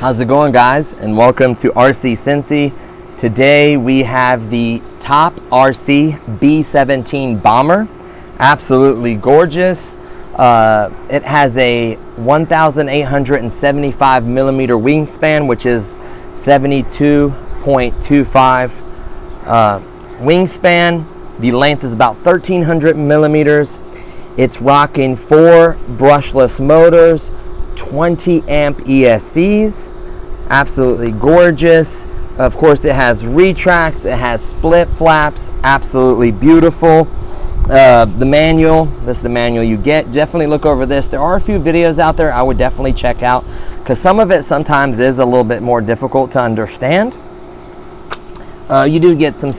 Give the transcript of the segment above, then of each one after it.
How's it going, guys? And welcome to RC Cincy. Today we have the top RC B-17 bomber. Absolutely gorgeous. It has a 1,875 millimeter wingspan, which is 72.25 wingspan. The length is about 1,300 millimeters. It's rocking 4 brushless motors, 20 amp ESCs. Absolutely gorgeous. Of course, it has retracts, it has split flaps. Absolutely beautiful. The manual, this is the manual you get. Definitely look over this. There are a few videos out there I would definitely check out, because some of it sometimes is a little bit more difficult to understand. You do get some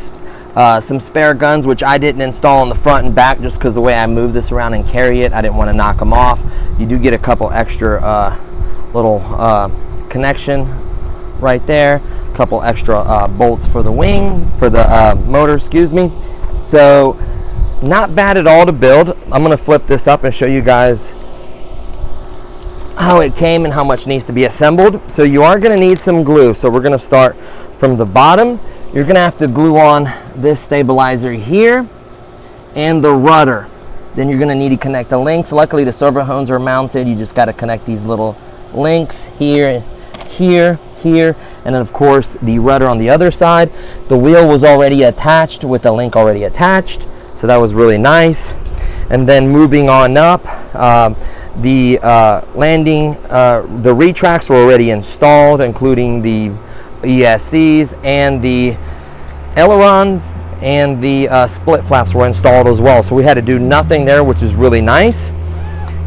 spare guns, which I didn't install on the front and back just because the way I move this around and carry it, I didn't want to knock them off. You do get a couple extra little connection right there, a couple extra bolts for the wing, for the motor, excuse me. So not bad at all to build. I'm going to flip this up and show you guys how it came and how much needs to be assembled. So you are going to need some glue. So we're going to start from the bottom. You're going to have to glue on this stabilizer here and the rudder. Then you're going to need to connect the links. Luckily the servo hones are mounted. You just got to connect these little links here, here, here, and then of course the rudder on the other side. The wheel was already attached with the link already attached, so that was really nice. And then moving on up, the landing, the retracts were already installed, including the ESCs, and the ailerons and the split flaps were installed as well. So we had to do nothing there, which is really nice.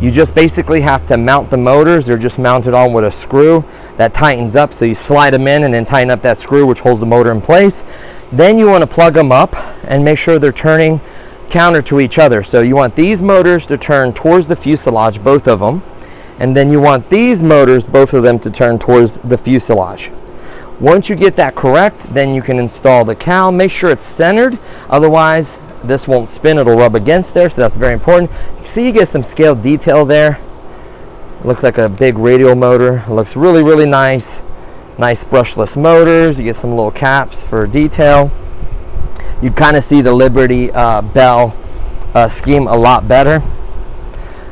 You just basically have to mount the motors. They're just mounted on with a screw that tightens up. So you slide them in and then tighten up that screw, which holds the motor in place. Then you want to plug them up and make sure they're turning counter to each other. So you want these motors to turn towards the fuselage, both of them. And then you want these motors, both of them, to turn towards the fuselage. Once you get that correct, then you can install the cowl. Make sure it's centered, otherwise this won't spin, it'll rub against there, so that's very important. You see, you get some scaled detail there. It looks like a big radial motor. It looks really, really nice. Nice brushless motors. You get some little caps for detail. You kind of see the Liberty Bell scheme a lot better.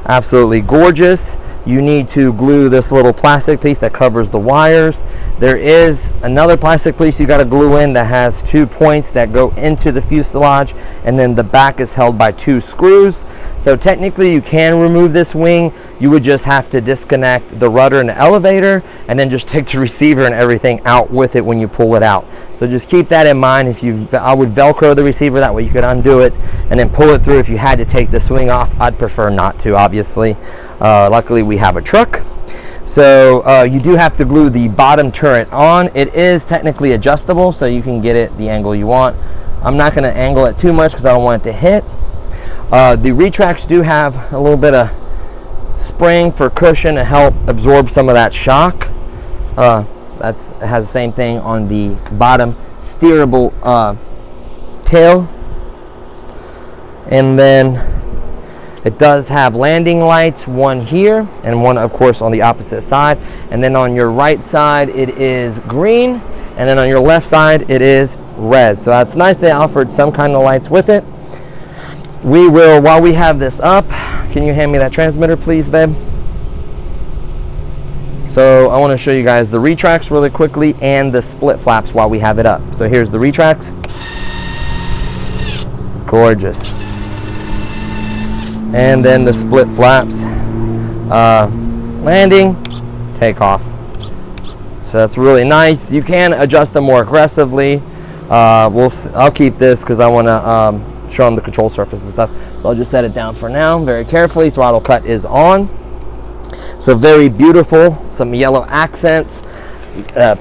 Absolutely gorgeous. You need to glue this little plastic piece that covers the wires. There is another plastic piece you got to glue in that has 2 points that go into the fuselage, and then the back is held by 2 screws. So technically you can remove this wing. You would just have to disconnect the rudder and the elevator, and then just take the receiver and everything out with it when you pull it out. So just keep that in mind. I would Velcro the receiver, that way you could undo it and then pull it through if you had to take the swing off. I'd prefer not to, obviously. Luckily we have a truck. So you do have to glue the bottom turret on. It is technically adjustable, so you can get it the angle you want. I'm not going to angle it too much because I don't want it to hit. The retracts do have a little bit of spring for cushion to help absorb some of that shock. It has the same thing on the bottom steerable tail. And then it does have landing lights, one here and one of course on the opposite side. And then on your right side it is green, and then on your left side it is red. So that's nice, they offered some kind of lights with it. We will, while we have this up, can you hand me that transmitter please, babe? So I want to show you guys the retracts really quickly and the split flaps while we have it up. So here's the retracts. Gorgeous. And then the split flaps. Landing, takeoff. So that's really nice. You can adjust them more aggressively. I'll keep this because I want to show them the control surface and stuff. So I'll just set it down for now very carefully. Throttle cut is on. So very beautiful. Some yellow accents,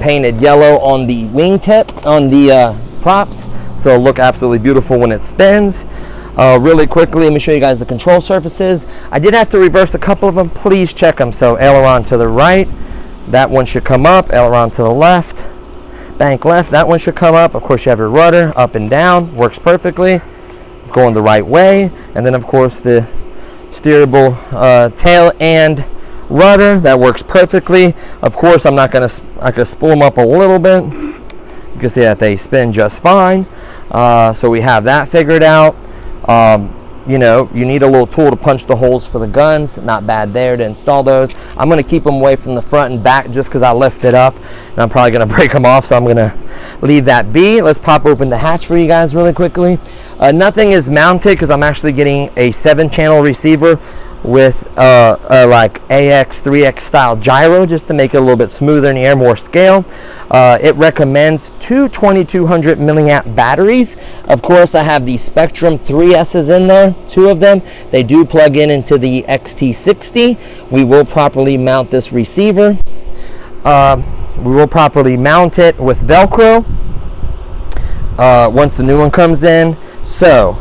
painted yellow on the wingtip, on the props. So it'll look absolutely beautiful when it spins. Really quickly, let me show you guys the control surfaces. I did have to reverse a couple of them. Please check them. So aileron to the right, that one should come up. Aileron to the left, bank left, that one should come up. Of course you have your rudder up and down, works perfectly. It's going the right way. And then of course the steerable tail and rudder. That works perfectly. Of course, I can spool them up a little bit. You can see that they spin just fine. So we have that figured out. You know, you need a little tool to punch the holes for the guns. Not bad there to install those. I'm going to keep them away from the front and back just because I lift it up, and I'm probably going to break them off, so I'm going to leave that be. Let's pop open the hatch for you guys really quickly. Nothing is mounted because I'm actually getting a 7-channel receiver with like AX 3X style gyro, just to make it a little bit smoother in the air, more scale. It recommends 2 2200 milliamp batteries. Of course, I have the Spectrum 3S's in there, 2 of them. They do plug in into the XT60. We will properly mount this receiver. We will properly mount it with Velcro once the new one comes in. So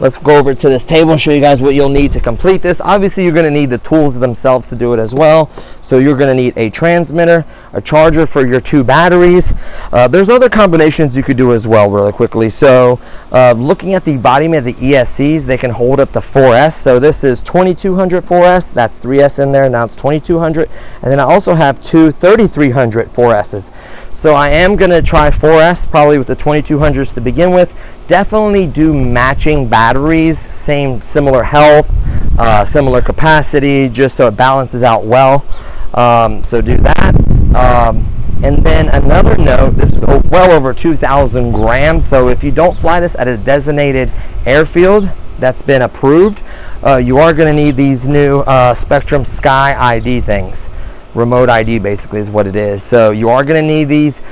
let's go over to this table and show you guys what you'll need to complete this. Obviously, you're going to need the tools themselves to do it as well. So you're going to need a transmitter, a charger for your 2 batteries. There's other combinations you could do as well really quickly. So looking at the embodiment of the ESCs, they can hold up to 4S. So this is 2200 4S. That's 3S in there. Now it's 2200. And then I also have 2 3300 4S's. So I am going to try 4S probably with the 2200s to begin with. Definitely do matching batteries, similar health, similar capacity, just so it balances out well. So do that. And then another note, this is well over 2,000 grams. So if you don't fly this at a designated airfield that's been approved, you are going to need these new Spectrum Sky ID things. Remote ID basically is what it is. So you are going to need these.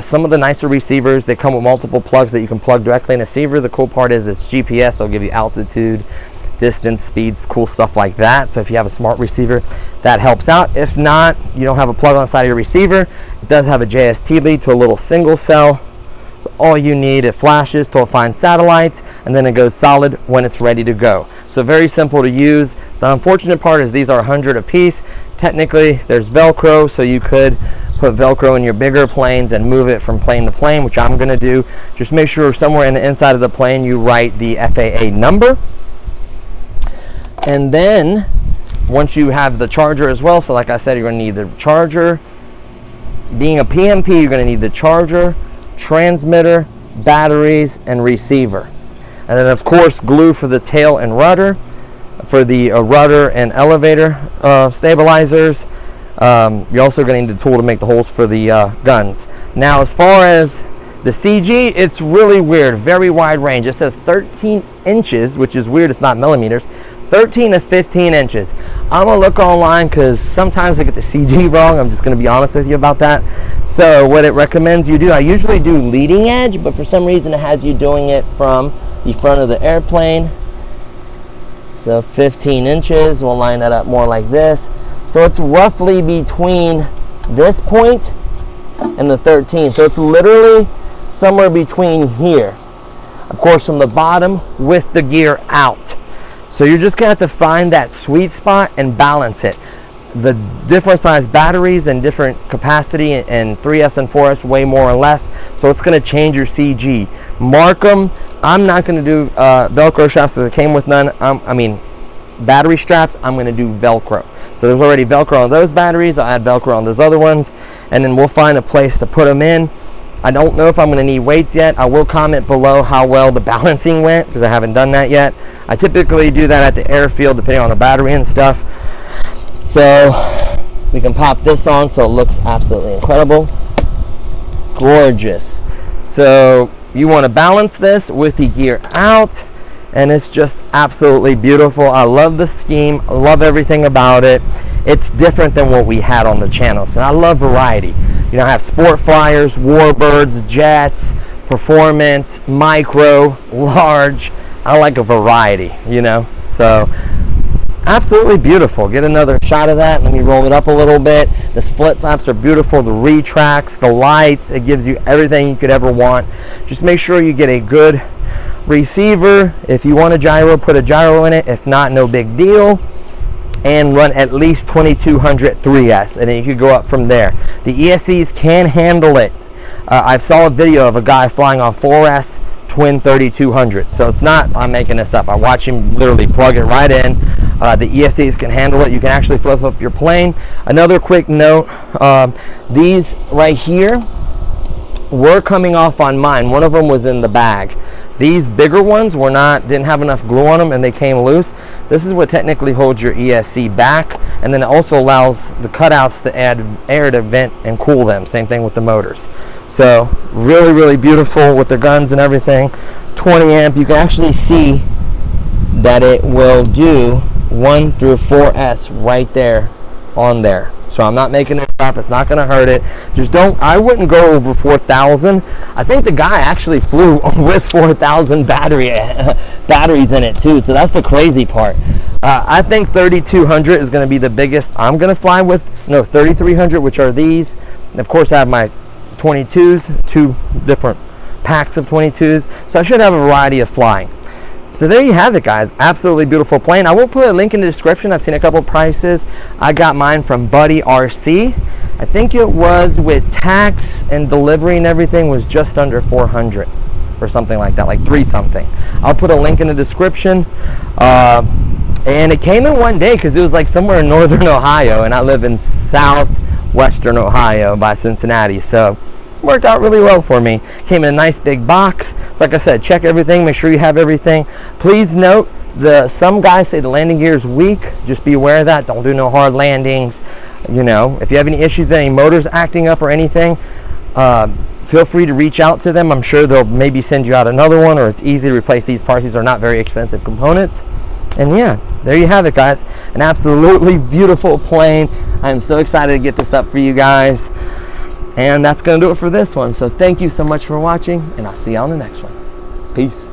Some of the nicer receivers, they come with multiple plugs that you can plug directly in a receiver. The cool part is it's GPS. It'll give you altitude, distance, speeds, cool stuff like that. So if you have a smart receiver, that helps out. If not, you don't have a plug on the side of your receiver, it does have a JST lead to a little single cell. So all you need, it flashes till it finds satellites, and then it goes solid when it's ready to go. So very simple to use. The unfortunate part is these are 100 a piece. Technically, there's Velcro, so you could put Velcro in your bigger planes and move it from plane to plane, which I'm going to do. Just make sure somewhere in the inside of the plane you write the FAA number. And then once you have the charger as well, so like I said, you're going to need the charger. Being a PMP, you're going to need the charger, transmitter, batteries, and receiver. And then of course glue for the tail and rudder, for the rudder and elevator stabilizers. You're also going to need the tool to make the holes for the guns. Now as far as the CG, it's really weird, very wide range. It says 13 inches, which is weird, it's not millimeters. 13 to 15 inches. I'm gonna look online because sometimes I get the CG wrong. I'm just gonna be honest with you about that. So what it recommends you do, I usually do leading edge, but for some reason it has you doing it from the front of the airplane. So 15 inches, we'll line that up more like this. So it's roughly between this point and the 13. So it's literally somewhere between here. Of course, from the bottom with the gear out. So you're just gonna have to find that sweet spot and balance it. The different size batteries and different capacity, and 3S and 4S way more or less. So it's gonna change your CG. Mark them. I'm not gonna do Velcro straps because it came with none. I mean, battery straps, I'm gonna do Velcro. So there's already Velcro on those batteries. I'll add Velcro on those other ones, and then we'll find a place to put them in. I don't know if I'm going to need weights yet. I will comment below how well the balancing went because I haven't done that yet. I typically do that at the airfield depending on the battery and stuff. So we can pop this on so it looks absolutely incredible. Gorgeous. So you want to balance this with the gear out, and it's just absolutely beautiful. I love the scheme. I love everything about it. It's different than what we had on the channel. So I love variety. You know, I have sport flyers, warbirds, jets, performance, micro, large. I like a variety, you know. So absolutely beautiful. Get another shot of that. Let me roll it up a little bit. The split flaps are beautiful. The retracts, the lights, it gives you everything you could ever want. Just make sure you get a good receiver. If you want a gyro, put a gyro in it. If not, no big deal. And run at least 2200 3S, and then you could go up from there. The ESCs can handle it. I saw a video of a guy flying on 4S twin 3200, so it's not, I'm making this up. I watch him literally plug it right in. The ESCs can handle it. You can actually flip up your plane. Another quick note, these right here were coming off on mine. One of them was in the bag. These bigger ones were not, didn't have enough glue on them and they came loose. This is what technically holds your ESC back, and then it also allows the cutouts to add air to vent and cool them. Same thing with the motors. So really, really beautiful with the guns and everything. 20 amp. You can actually see that it will do 1 through 4S right there on there. So I'm not making it up. It's not going to hurt it. Just don't, I wouldn't go over 4,000. I think the guy actually flew with 4,000 batteries in it too. So that's the crazy part. I think 3,200 is going to be the biggest I'm going to fly with. No, 3,300, which are these. And of course, I have my 22s, 2 different packs of 22s. So I should have a variety of flying. So there you have it, guys. Absolutely beautiful plane. I will put a link in the description. I've seen a couple prices. I got mine from Buddy RC. I think it was with tax and delivery and everything was just under 400 or something like that, like 3 something. I'll put a link in the description. And it came in one day because it was like somewhere in northern Ohio, and I live in southwestern Ohio by Cincinnati. So worked out really well for me. Came in a nice big box. So like I said, check everything, make sure you have everything. Please note, some guys say the landing gear is weak. Just be aware of that. Don't do no hard landings. You know, if you have any issues, any motors acting up or anything, feel free to reach out to them. I'm sure they'll maybe send you out another one, or it's easy to replace these parts. These are not very expensive components. And yeah, there you have it, guys. An absolutely beautiful plane. I'm so excited to get this up for you guys. And that's going to do it for this one. So thank you so much for watching, and I'll see you on the next one. Peace.